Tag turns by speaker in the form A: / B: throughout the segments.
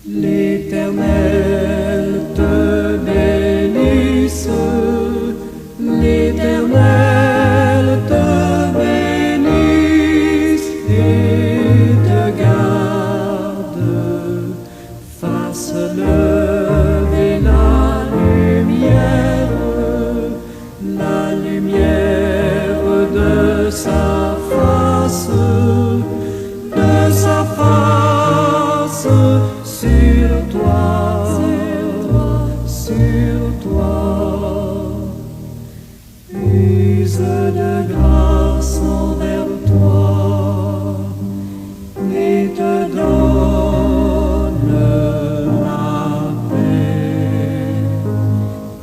A: L'Éternel te bénisse, l'Éternel te bénisse et te garde, fasse lever la lumière de sa face sur toi, use de grâce envers toi et te donne la paix,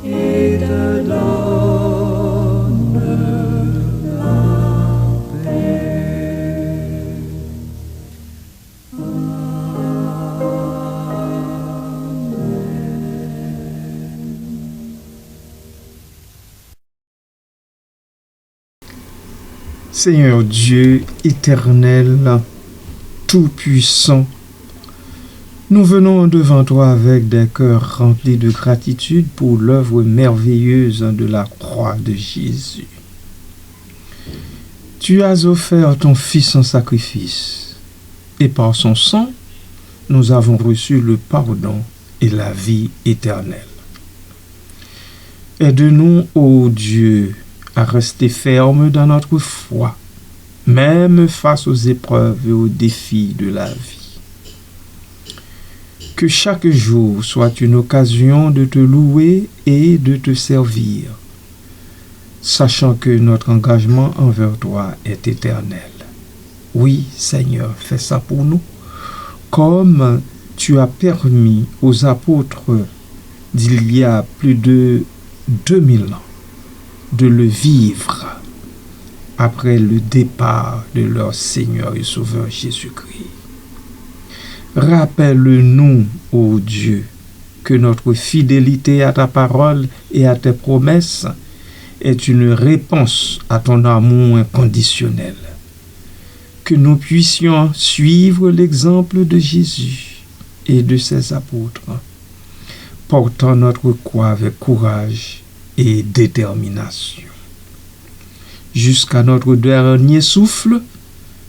A: et te donne la paix.
B: Seigneur Dieu éternel, tout-puissant, nous venons devant toi avec des cœurs remplis de gratitude pour l'œuvre merveilleuse de la croix de Jésus. Tu as offert ton Fils en sacrifice, et par son sang, nous avons reçu le pardon et la vie éternelle. Aide-nous, ô Dieu, à rester fermes dans notre foi, même face aux épreuves et aux défis de la vie. Que chaque jour soit une occasion de te louer et de te servir, sachant que notre engagement envers toi est éternel. Oui, Seigneur, fais ça pour nous, comme tu as permis aux apôtres d'il y a plus de 2000 ans de le vivre après le départ de leur Seigneur et Sauveur Jésus-Christ. Rappelle-nous, ô Dieu, que notre fidélité à ta parole et à tes promesses est une réponse à ton amour inconditionnel. Que nous puissions suivre l'exemple de Jésus et de ses apôtres, portant notre croix avec courage et détermination. Jusqu'à notre dernier souffle,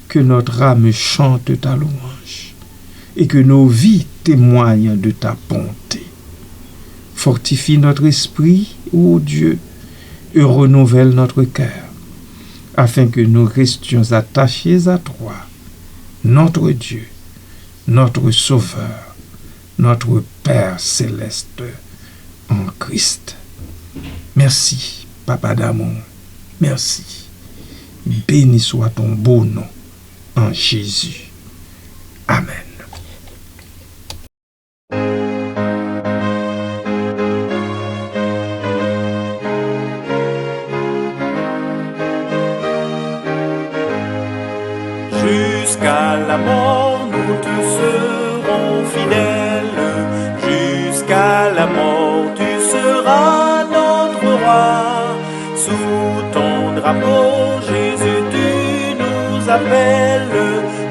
B: que notre âme chante ta louange et que nos vies témoignent de ta bonté. Fortifie notre esprit, ô Dieu, et renouvelle notre cœur, afin que nous restions attachés à toi, notre Dieu, notre Sauveur, notre Père céleste, en Christ. Merci, Papa d'amour, merci. Béni soit ton beau nom, en Jésus. Amen.
C: Jusqu'à la mort, nous te serons fidèles. Jusqu'à la mort, tu seras notre roi. Sous ton drapeau, Jésus, tu nous appelles.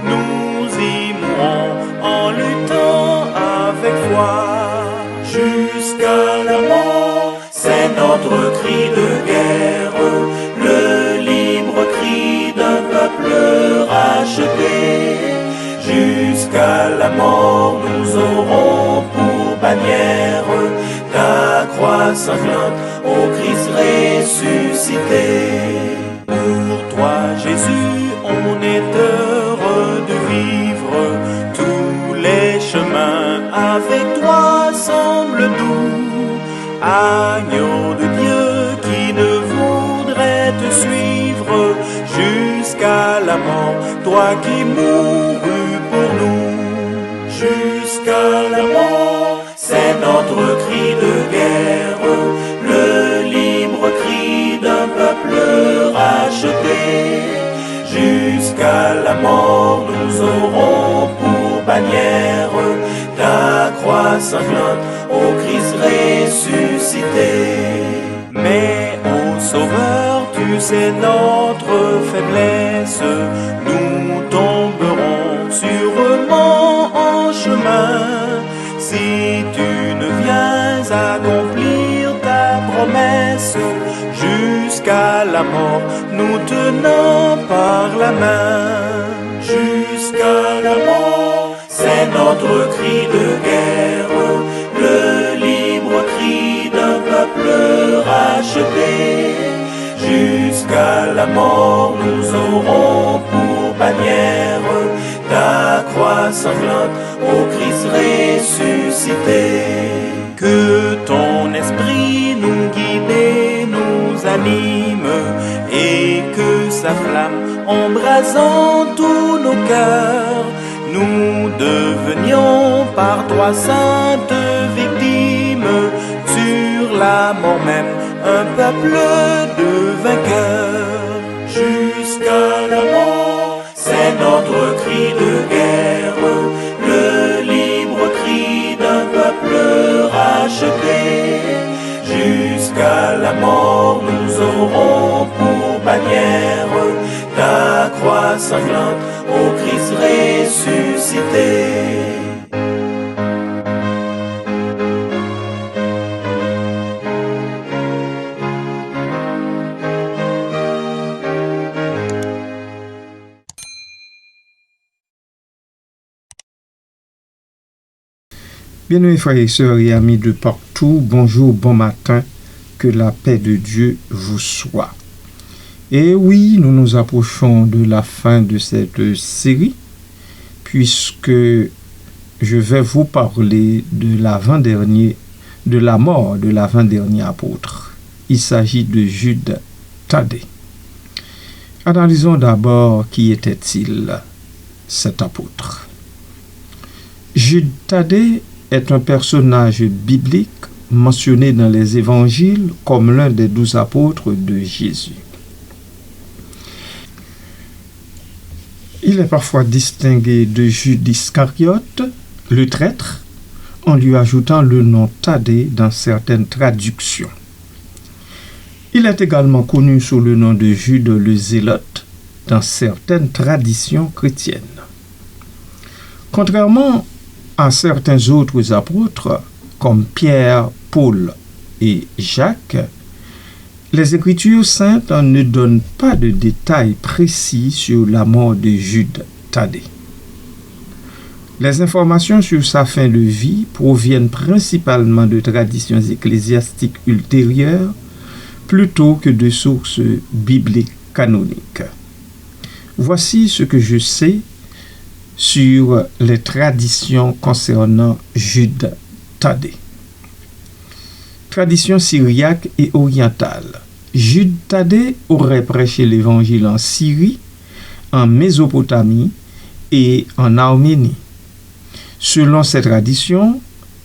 C: Nous y mourrons en luttant avec foi. Jusqu'à la mort, c'est notre cri de guerre. Le libre cri d'un peuple racheté. Jusqu'à la mort, nous aurons pour bannière ta croix sanglante, ô Christ ressuscité. Pour toi, Jésus, on est heureux de vivre. Tous les chemins avec toi semblent doux. Agneau de Dieu qui ne voudrait te suivre jusqu'à la mort, toi qui mourus pour nous. Jusqu'à la mort, c'est notre cri de guerre, le libre cri d'un peuple racheté. Jusqu'à la mort, nous aurons pour bannière ta croix sanglante, ô Christ ressuscité. Mais ô Sauveur, tu sais notre faiblesse, nous tomberons sûrement en chemin. si tu ne viens accomplir ta promesse, jusqu'à la mort, nous tenons par la main. Jusqu'à la mort, c'est notre cri de guerre, le libre cri d'un peuple racheté. Jusqu'à la mort, nous aurons pour bannière ta croix sanglante, ô Christ ressuscité. Que ton esprit nous guide et nous anime, et que sa flamme embrasant tous nos cœurs, nous devenions par toi saintes victimes, sur la mort même un peuple de vainqueurs. Jusqu'à la mort, c'est notre cri de guerre, le libre cri d'un peuple racheté. Jusqu'à la mort, nous aurons pour bannière ta croix sanglante, ô Christ ressuscité.
B: Bien-aimés frères et sœurs et amis de partout, bonjour, bon matin, que la paix de Dieu vous soit. Et oui, nous nous approchons de la fin de cette série, puisque je vais vous parler de l'avant-dernier, de la mort de l'avant-dernier apôtre. Il s'agit de Jude Thaddée. Analysons d'abord qui était-il, cet apôtre. Jude Thaddée est un personnage biblique mentionné dans les évangiles comme l'un des 12 apôtres de Jésus. Il est parfois distingué de Jude Iscariote, le traître, en lui ajoutant le nom Thaddée dans certaines traductions. Il est également connu sous le nom de Jude le Zélote dans certaines traditions chrétiennes. Contrairement à certains autres apôtres, comme Pierre, Paul et Jacques, les Écritures saintes ne donnent pas de détails précis sur la mort de Jude Thaddée. Les informations sur sa fin de vie proviennent principalement de traditions ecclésiastiques ultérieures plutôt que de sources bibliques canoniques. Voici ce que je sais sur les traditions concernant Jude Thaddée. Tradition syriaque et orientale. Jude Thaddée aurait prêché l'évangile en Syrie, en Mésopotamie et en Arménie. Selon ces traditions,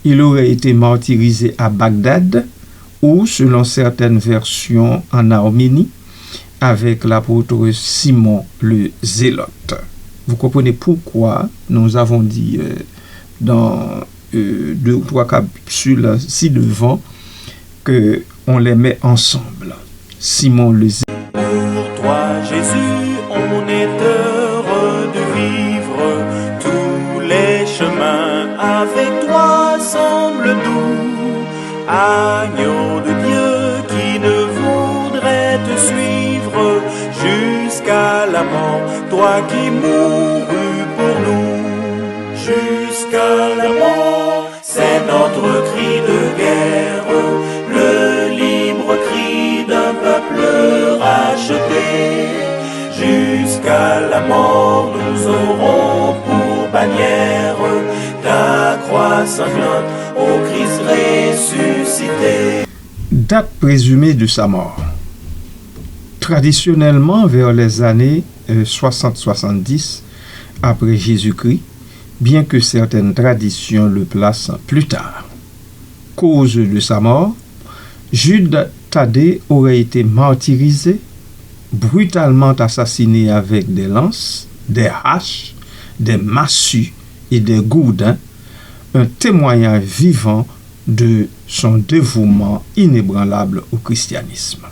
B: il aurait été martyrisé à Bagdad ou, selon certaines versions, en Arménie, avec l'apôtre Simon le Zélote. Vous comprenez pourquoi nous avons dit dans 2 ou 3 capsules ci-devant qu'on les met ensemble. Simon le Zélote.
C: Pour toi, Jésus, on est heureux de vivre. Tous les chemins avec toi semblent doux. Agneau de Dieu qui ne voudrait te suivre jusqu'à la mort, toi qui mourus pour nous. Jusqu'à la mort, c'est notre cri de guerre, le libre cri d'un peuple racheté. Jusqu'à la mort, nous aurons pour bannière ta croix sanglante, ô Christ ressuscité.
B: Date présumée de sa mort. Traditionnellement, vers les années 60-70 après Jésus-Christ, bien que certaines traditions le placent plus tard. Cause de sa mort, Jude Thaddée aurait été martyrisé, brutalement assassiné avec des lances, des haches, des massues et des gourdins, un témoignage vivant de son dévouement inébranlable au christianisme.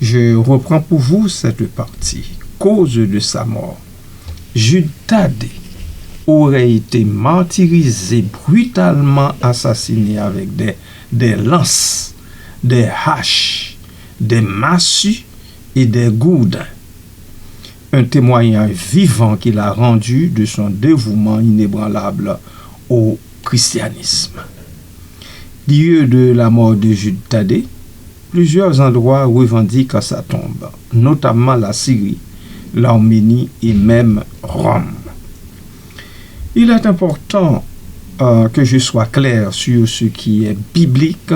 B: Je reprends pour vous cette partie. Cause de sa mort. Jude Thaddée aurait été martyrisé, brutalement assassiné avec des lances, des haches, des massues et des gourdins. Un témoignage vivant qu'il a rendu de son dévouement inébranlable au christianisme. Lieu de la mort de Jude Thaddée, plusieurs endroits revendiquent sa tombe, notamment la Syrie, l'Arménie et même Rome. Il est important que je sois clair sur ce qui est biblique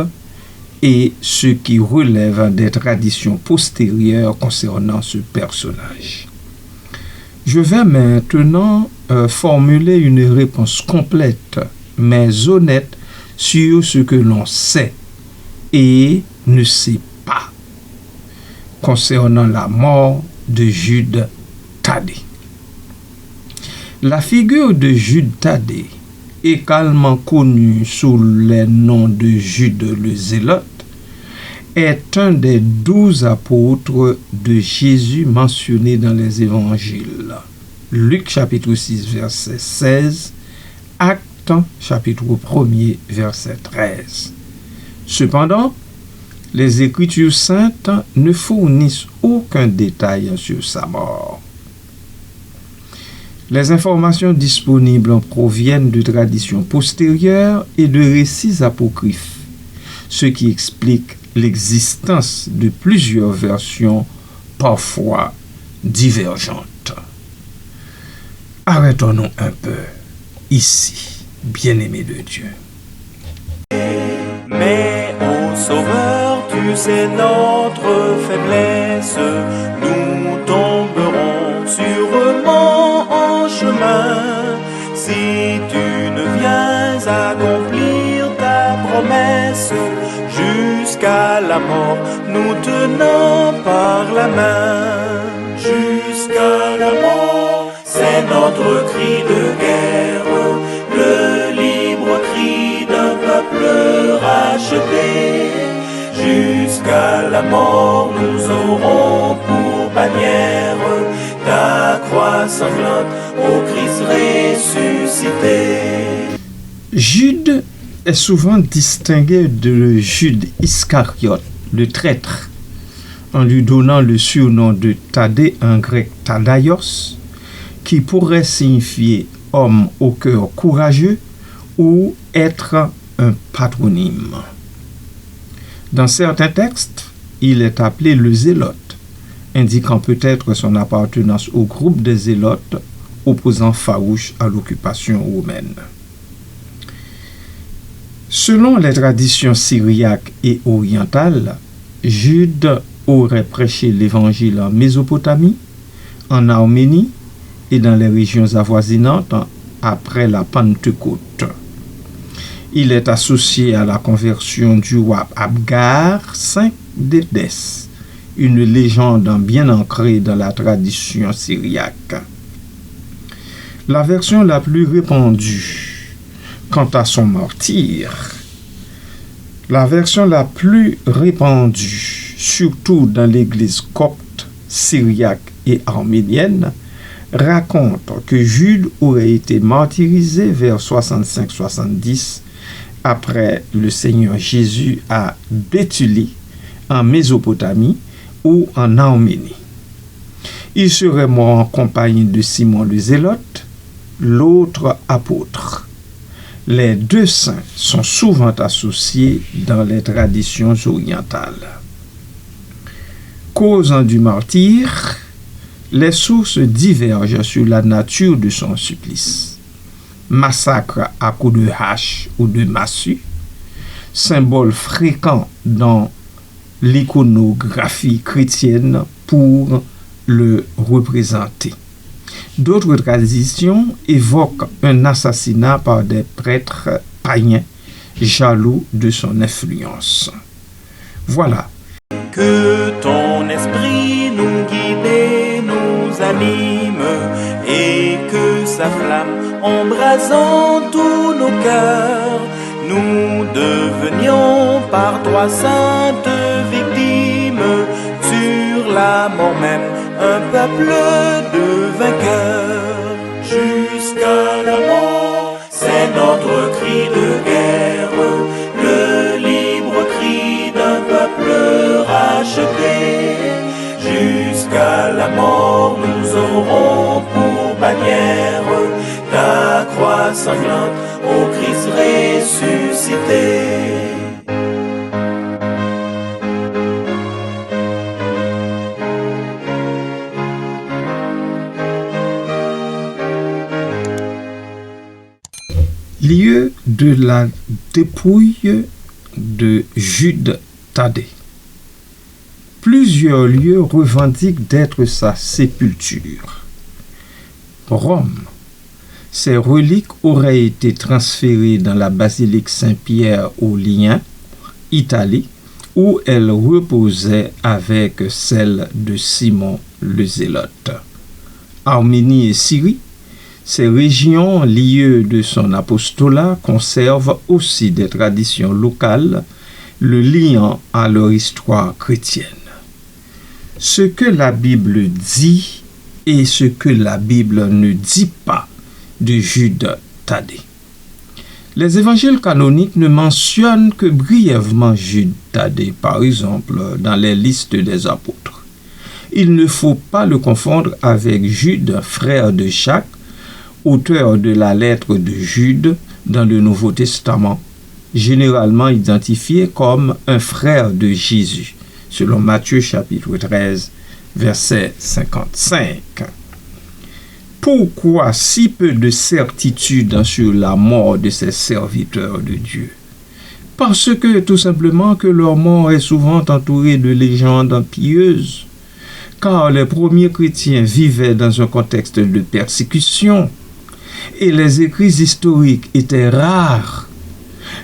B: et ce qui relève des traditions postérieures concernant ce personnage. Je vais maintenant formuler une réponse complète, mais honnête, sur ce que l'on sait et ne sait pas concernant la mort de Jude Thaddée. La figure de Jude Thaddée, également connue sous le nom de Jude le Zélote, est un des 12 apôtres de Jésus mentionnés dans les évangiles. Luc chapitre 6 verset 16, Actes chapitre 1er verset 13. Cependant, les Écritures saintes ne fournissent aucun détail sur sa mort. Les informations disponibles proviennent de traditions postérieures et de récits apocryphes, ce qui explique l'existence de plusieurs versions parfois divergentes. Arrêtons-nous un peu ici, bien-aimés de Dieu.
C: Mais ô Sauveur, tu sais notre faiblesse, nous tomberons sûrement en chemin. Si tu ne viens accomplir ta promesse, jusqu'à la mort, nous tenons par la main. Jusqu'à la mort, c'est notre cri de guerre, le libre cri d'un peuple racheté. Jusqu'à la mort, nous aurons pour bannière ta croix sanglante, ô Christ ressuscité.
B: Jude est souvent distingué de Jude Iscariote, le traître, en lui donnant le surnom de Thaddée en grec Thaddaios, qui pourrait signifier homme au cœur courageux ou être un patronyme. Dans certains textes, il est appelé le zélote, indiquant peut-être son appartenance au groupe des zélotes opposant farouche à l'occupation romaine. Selon les traditions syriaques et orientales, Jude aurait prêché l'évangile en Mésopotamie, en Arménie et dans les régions avoisinantes après la Pentecôte. Il est associé à la conversion du roi Abgar V d'Édesse, une légende bien ancrée dans la tradition syriaque. La version la plus répandue quant à son martyre, la version la plus répandue, surtout dans l'église copte, syriaque et arménienne, raconte que Jude aurait été martyrisé vers 65-70 après le Seigneur Jésus à Béthulie, en Mésopotamie ou en Arménie. Il serait mort en compagnie de Simon le Zélote, l'autre apôtre. Les deux saints sont souvent associés dans les traditions orientales. Causant du martyre, les sources divergent sur la nature de son supplice. Massacre à coups de hache ou de massue, symbole fréquent dans l'iconographie chrétienne pour le représenter. D'autres traditions évoquent un assassinat par des prêtres païens jaloux de son influence. Voilà.
C: Que ton esprit nous guide et nous anime, et que sa flamme embrasant tous nos cœurs, nous devenions par toi sainte victime, sur la mort même un peuple de vainqueurs. Jusqu'à la mort. de guerre, le libre cri d'un peuple racheté. Jusqu'à la mort nous aurons pour bannière ta croix sanglante, ô Christ ressuscité.
B: Lieu de la dépouille de Jude Thaddée. Plusieurs lieux revendiquent d'être sa sépulture. Rome. Ses reliques auraient été transférées dans la basilique Saint-Pierre aux Liens, Italie, où elles reposaient avec celles de Simon le Zélote. Arménie et Syrie. Ces régions, lieux de son apostolat, conservent aussi des traditions locales, le liant à leur histoire chrétienne. Ce que la Bible dit et ce que la Bible ne dit pas de Jude Thaddée. Les évangiles canoniques ne mentionnent que brièvement Jude Thaddée, par exemple, dans les listes des apôtres. Il ne faut pas le confondre avec Jude, frère de Jacques, auteur de la lettre de Jude dans le Nouveau Testament, généralement identifié comme un frère de Jésus, selon Matthieu chapitre 13, verset 55. Pourquoi si peu de certitude sur la mort de ces serviteurs de Dieu? Parce que tout simplement que leur mort est souvent entourée de légendes pieuses, car les premiers chrétiens vivaient dans un contexte de persécution, et les écrits historiques étaient rares.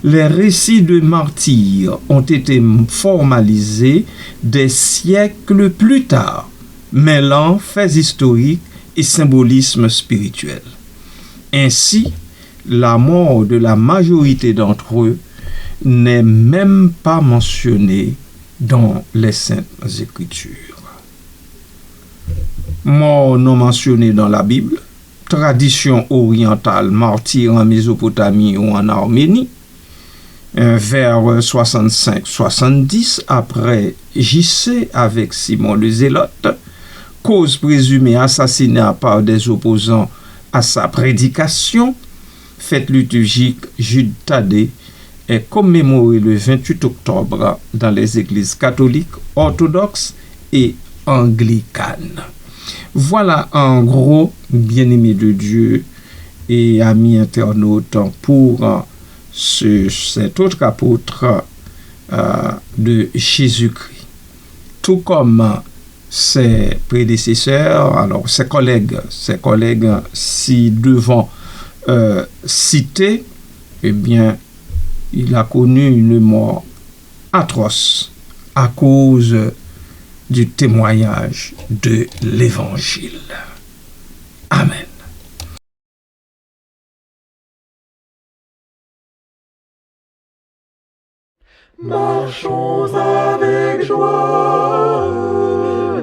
B: Les récits de martyrs ont été formalisés des siècles plus tard, mêlant faits historiques et symbolisme spirituel. Ainsi, la mort de la majorité d'entre eux n'est même pas mentionnée dans les Saintes Écritures. Mort non mentionnée dans la Bible, tradition orientale, martyr en Mésopotamie ou en Arménie, vers 65-70 après JC avec Simon le Zélote, cause présumée assassinat par des opposants à sa prédication, fête liturgique Jude Thaddée est commémorée le 28 octobre dans les églises catholiques, orthodoxes et anglicanes. Voilà en gros, bien-aimés de Dieu et amis internautes, pour cet autre apôtre de Jésus-Christ. Tout comme ses prédécesseurs, alors ses collègues, si devant citer, eh bien, il a connu une mort atroce à cause du témoignage de l'Évangile. Amen.
A: Marchons avec joie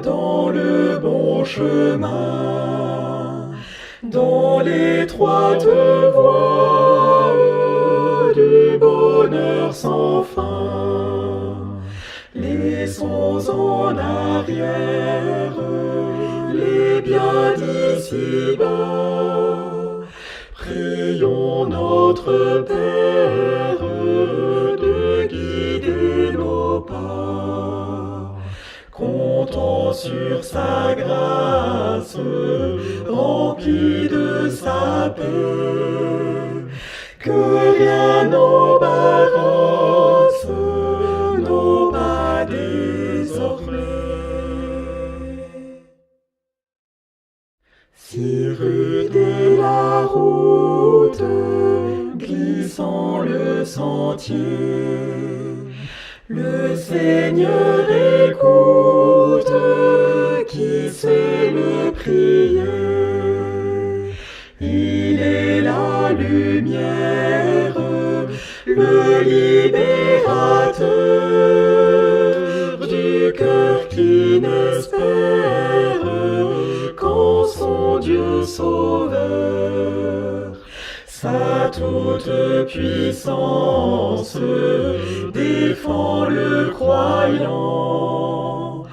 A: dans le bon chemin, dans l'étroite voie du bonheur sans fin. Laissons en arrière les biens d'ici-bas. Prions notre Père de guider nos pas. Comptons sur sa grâce, remplie de sa paix, que rien n'embarrasse nos pas désormais. Si rude est la route, glissant le sentier, le Seigneur écoute qui sait le prier. Il est la lumière, le libérateur du cœur qui n'espère qu'en son Dieu sauveur. Sa tour toute puissance défend le croyant.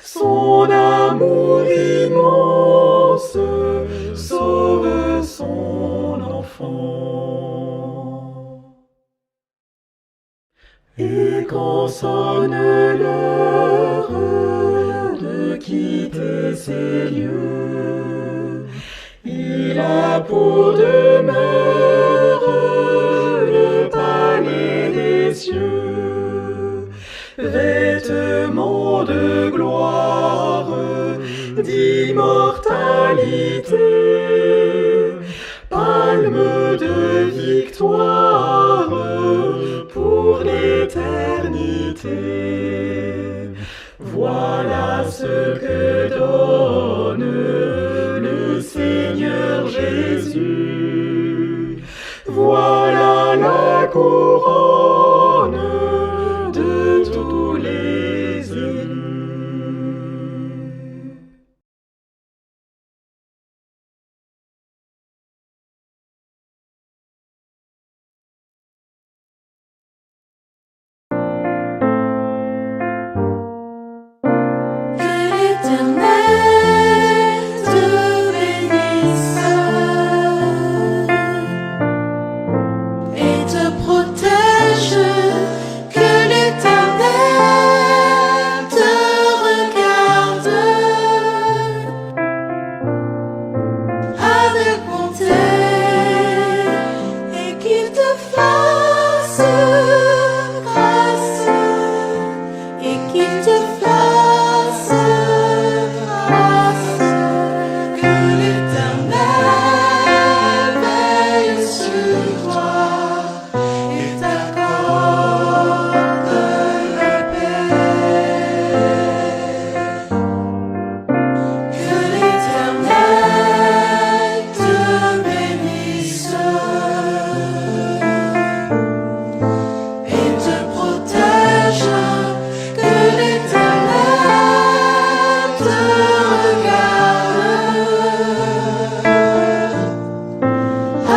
A: Son amour immense sauve son enfant. Et quand sonne l'heure de quitter ces lieux, il a pour demeure le palais des cieux, vêtement de gloire, d'immortalité, palme de victoire pour l'éternité. Voilà ce que donne le Seigneur Jésus. Voilà la couronne de tous les élus.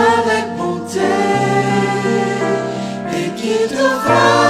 C: Avec bonté et qu'il te fasse